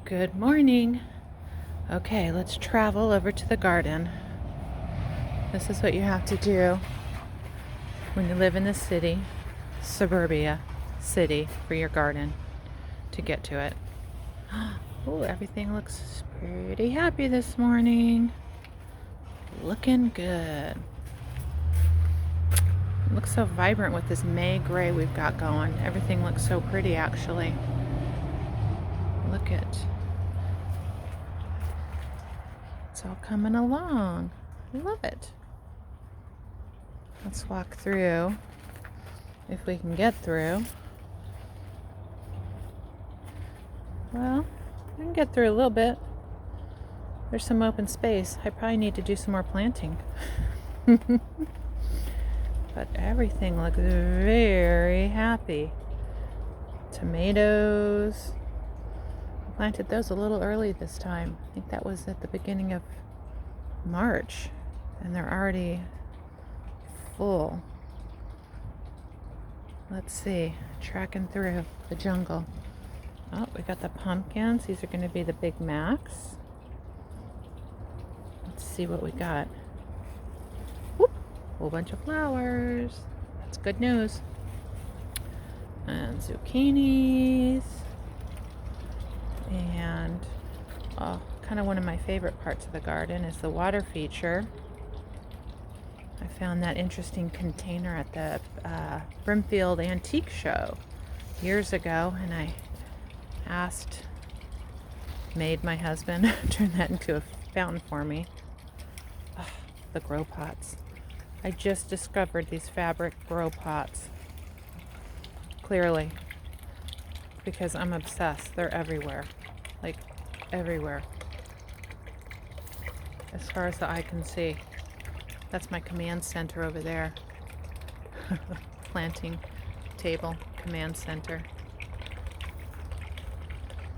Good morning. Okay, let's travel over to the garden. This is what you have to do when you live in the city, suburbia city, for your garden to get to it. Oh, everything looks pretty happy this morning. Looking good. It looks so vibrant with this May gray we've got going. Everything looks so pretty, actually. Look at it's all coming along. I love it. Let's walk through, if we can get through. Well, I can get through a little bit. There's some open space. I probably need to do some more planting. But everything looks very happy. Tomatoes. I planted those a little early this time. I think that was at the beginning of March, and they're already full. Let's see, tracking through the jungle. Oh, we got the pumpkins. These are going to be the Big Macs. Let's see what we got. Whoop, whole bunch of flowers. That's good news. And zucchinis. And kind of one of my favorite parts of the garden is the water feature. I found that interesting container at the Brimfield Antique Show years ago, and I made my husband turn that into a fountain for me. The grow pots. I just discovered these fabric grow pots. Clearly. Because I'm obsessed. They're everywhere. Like, everywhere. As far as the eye can see. That's my command center over there. Planting table, command center.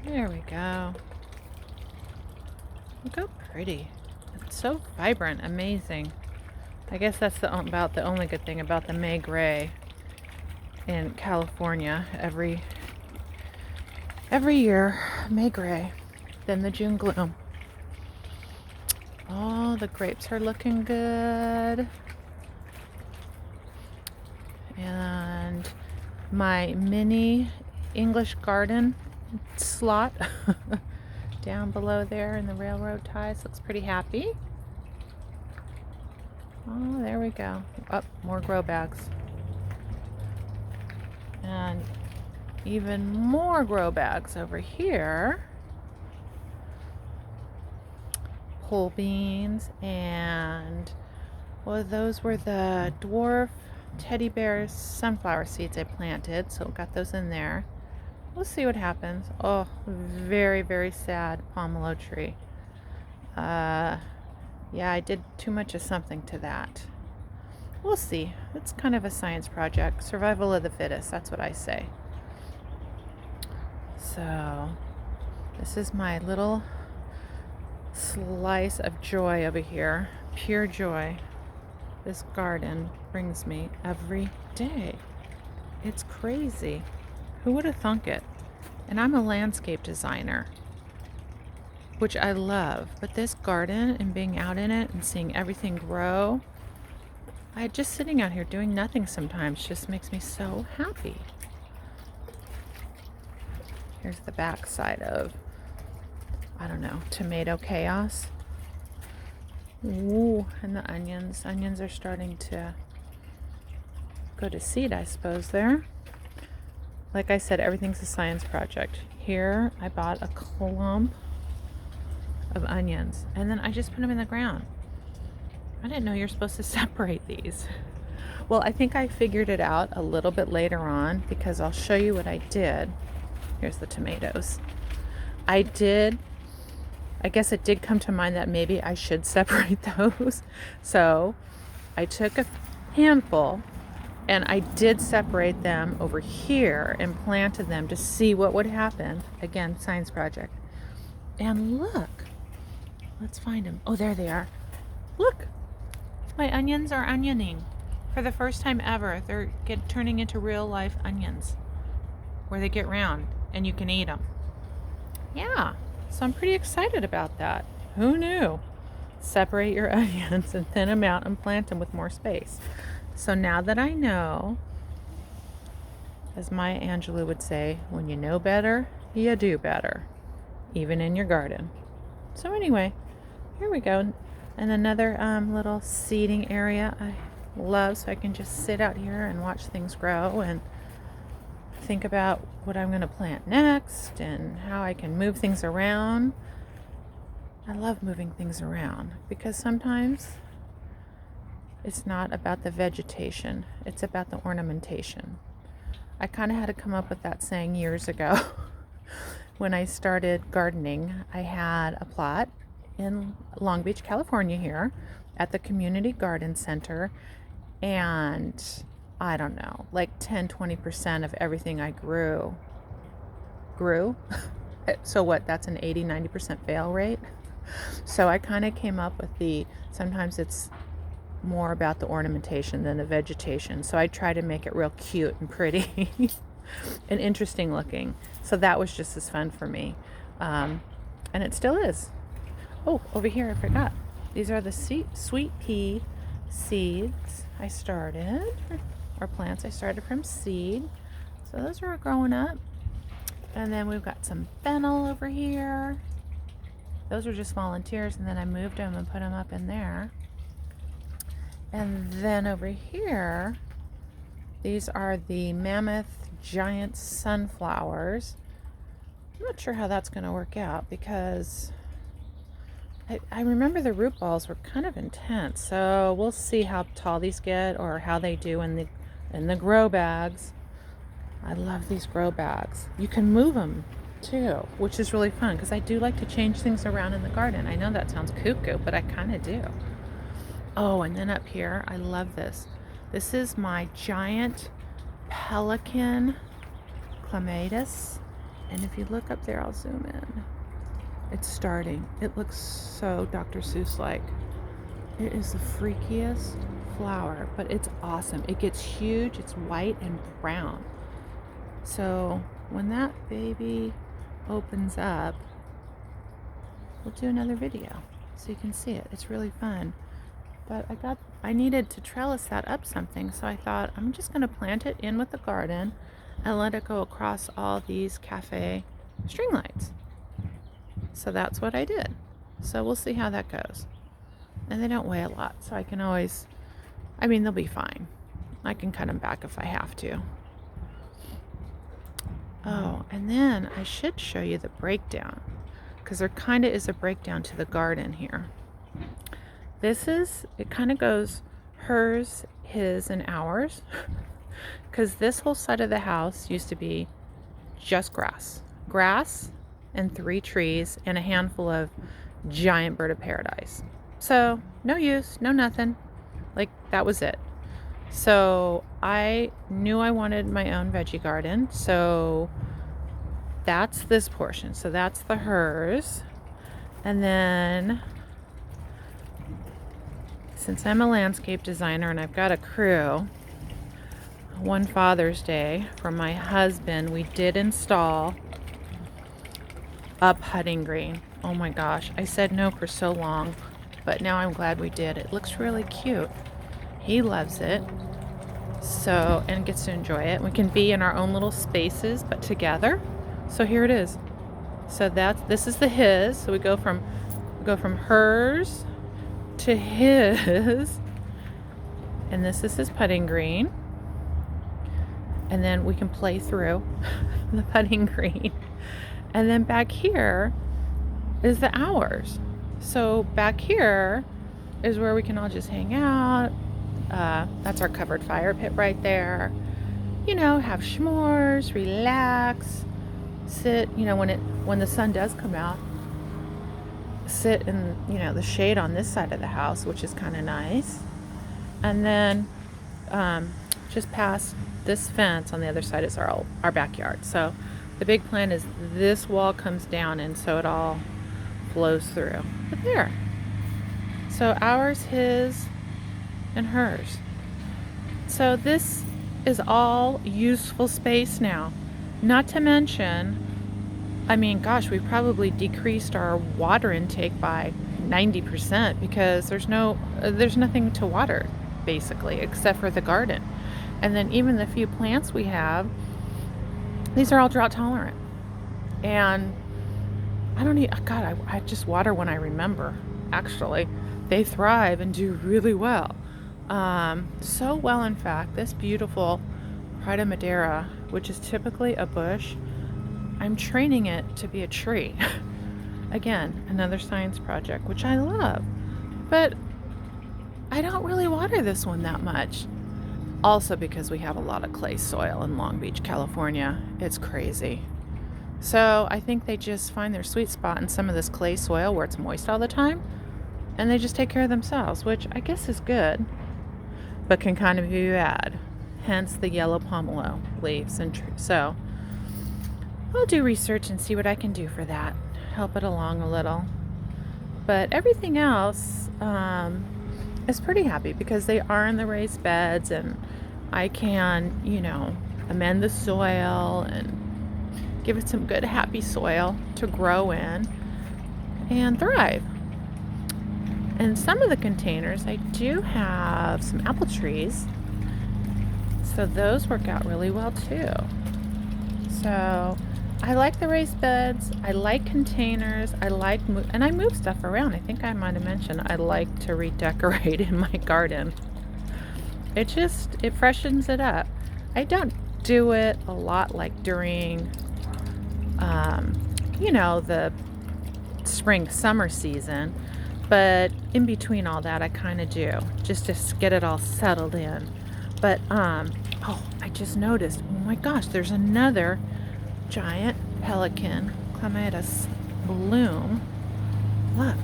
There we go. Look how pretty. It's so vibrant, amazing. I guess that's about the only good thing about the May gray in California. Every year, May gray, then the June gloom. Oh, the grapes are looking good. And my mini English garden slot down below there in the railroad ties looks pretty happy. Oh, there we go. Up, more grow bags. And even more grow bags over here. Whole beans, and well, those were the dwarf teddy bears sunflower seeds I planted, so got those in there. We'll see what happens. Oh, very, very sad pomelo tree. Yeah, I did too much of something to that. We'll see. It's kind of a science project. Survival of the fittest, that's what I say. So, this is my little slice of joy over here. Pure joy. This garden brings me every day. It's crazy. Who would have thunk it? And I'm a landscape designer, which I love. But this garden and being out in it and seeing everything grow, just sitting out here doing nothing sometimes just makes me so happy. Here's the back side of, I don't know, tomato chaos. Ooh, and the onions. Onions are starting to go to seed, I suppose, there. Like I said, everything's a science project. Here, I bought a clump of onions, and then I just put them in the ground. I didn't know you're supposed to separate these. Well, I think I figured it out a little bit later on, because I'll show you what I did. Here's the tomatoes. I guess it did come to mind that maybe I should separate those. So I took a handful and I did separate them over here and planted them to see what would happen. Again, science project. And look, let's find them. Oh, there they are. Look, my onions are onioning. For the first time ever, they're turning into real life onions where they get round and you can eat them. Yeah. So I'm pretty excited about that. Who knew? Separate your onions and thin them out and plant them with more space. So now that I know, as Maya Angelou would say, when you know better, you do better, even in your garden. So anyway, here we go. And another little seeding area I love, so I can just sit out here and watch things grow and think about what I'm going to plant next and how I can move things around. I love moving things around because sometimes it's not about the vegetation, it's about the ornamentation. I kind of had to come up with that saying years ago. When I started gardening, I had a plot in Long Beach, California here at the Community Garden Center, and I don't know, like 10-20% of everything I grew. So what, that's an 80-90% fail rate? So I kind of came up with sometimes it's more about the ornamentation than the vegetation. So I try to make it real cute and pretty and interesting looking. So that was just as fun for me. And it still is. Oh, over here, I forgot. These are the sweet pea seeds I started, or plants I started from seed. So those are growing up. And then we've got some fennel over here. Those were just volunteers, and then I moved them and put them up in there. And then over here, these are the mammoth giant sunflowers. I'm not sure how that's going to work out because I remember the root balls were kind of intense. So we'll see how tall these get or how they do in the grow bags. I love these grow bags. You can move them too, which is really fun because I do like to change things around in the garden. I know that sounds cuckoo, but I kind of do. Oh, and then up here, I love this. This is my giant pelican clematis. And if you look up there, I'll zoom in. It's starting. It looks so Dr. Seuss-like. It is the freakiest flower, but it's awesome. It gets huge. It's white and brown. So when that baby opens up, we'll do another video so you can see it. It's really fun. But I needed to trellis that up something, so I thought I'm just going to plant it in with the garden and let it go across all these cafe string lights. So that's what I did. So we'll see how that goes. And they don't weigh a lot, so I can always, they'll be fine. I can cut them back if I have to. Oh, and then I should show you the breakdown, because there kind of is a breakdown to the garden here. It kind of goes hers, his, and ours, because this whole side of the house used to be just grass and 3 trees and a handful of giant bird of paradise. So no use, no nothing, like that was it. So I knew I wanted my own veggie garden, so that's this portion. So that's the hers. And then since I'm a landscape designer and I've got a crew, one Father's Day from my husband, we did install a putting green. Oh my gosh, I said no for so long, but now I'm glad we did. It looks really cute. He loves it, so, and gets to enjoy it. We can be in our own little spaces, but together. So here it is. So this is the his. So we go from hers to his, and this is his putting green. And then we can play through the putting green. And then back here is the ours. So back here is where we can all just hang out. That's our covered fire pit right there. Have s'mores, relax, sit, when the sun does come out, sit in, the shade on this side of the house, which is kind of nice. And then just past this fence on the other side is our backyard. So the big plan is this wall comes down, and so it all flows through. But there. So ours, his, and hers. So this is all useful space now. Not to mention, I mean, gosh, we probably decreased our water intake by 90% because there's nothing to water basically except for the garden. And then even the few plants we have, these are all drought tolerant. And I don't need, God, I just water when I remember, actually. They thrive and do really well. So well, in fact, this beautiful Pride of Madeira, which is typically a bush, I'm training it to be a tree. Again, another science project, which I love. But I don't really water this one that much. Also because we have a lot of clay soil in Long Beach, California. It's crazy. So I think they just find their sweet spot in some of this clay soil where it's moist all the time, and they just take care of themselves, which I guess is good, but can kind of be bad. Hence the yellow pomelo leaves. And so I'll do research and see what I can do for that. Help it along a little. But everything else is pretty happy because they are in the raised beds, and I can, amend the soil and give it some good, happy soil to grow in and thrive. And some of the containers, I do have some apple trees, so those work out really well too. So I like the raised beds, I like containers, and I move stuff around. I think I might have mentioned I like to redecorate in my garden. It freshens it up. I don't do it a lot like during the spring, summer season, but in between all that, I kind of do, just to get it all settled in. But, I just noticed, oh my gosh, there's another giant pelican clematis bloom. Look.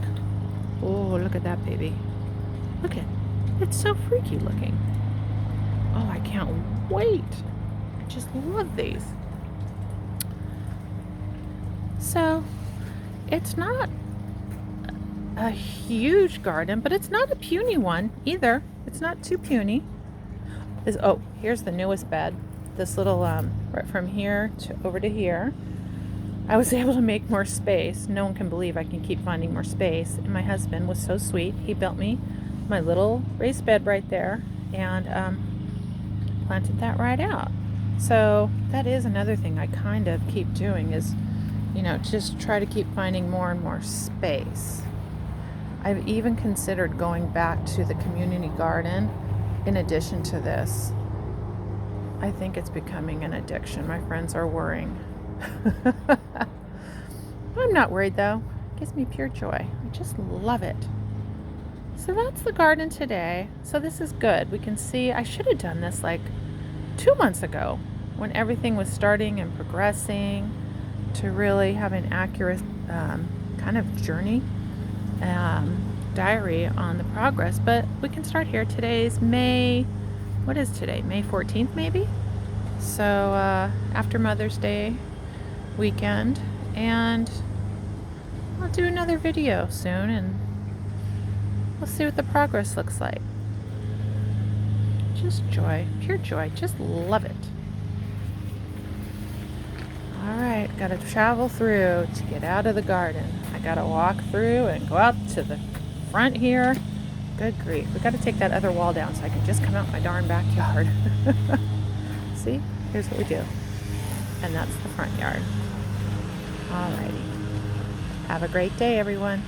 Oh, look at that baby. Look at, it's so freaky looking. Oh, I can't wait. I just love these. So, it's not a huge garden, but it's not a puny one either. It's not too puny. Here's the newest bed. This little, right from here over to here. I was able to make more space. No one can believe I can keep finding more space. And my husband was so sweet. He built me my little raised bed right there and planted that right out. So that is another thing I kind of keep doing is, just try to keep finding more and more space. I've even considered going back to the community garden in addition to this. I think it's becoming an addiction. My friends are worrying. I'm not worried though. It gives me pure joy. I just love it. So that's the garden today. So this is good. We can see, I should have done this like 2 months ago when everything was starting and progressing to really have an accurate kind of journey, diary on the progress. But we can start here. Today's what is today? May 14th maybe? So after Mother's Day weekend, and I'll do another video soon and we'll see what the progress looks like. Just joy, pure joy, just love it. Alright, gotta travel through to get out of the garden. I gotta walk through and go out to the front here. Good grief, we gotta take that other wall down so I can just come out my darn backyard. See, here's what we do. And that's the front yard. Alrighty. Have a great day, everyone.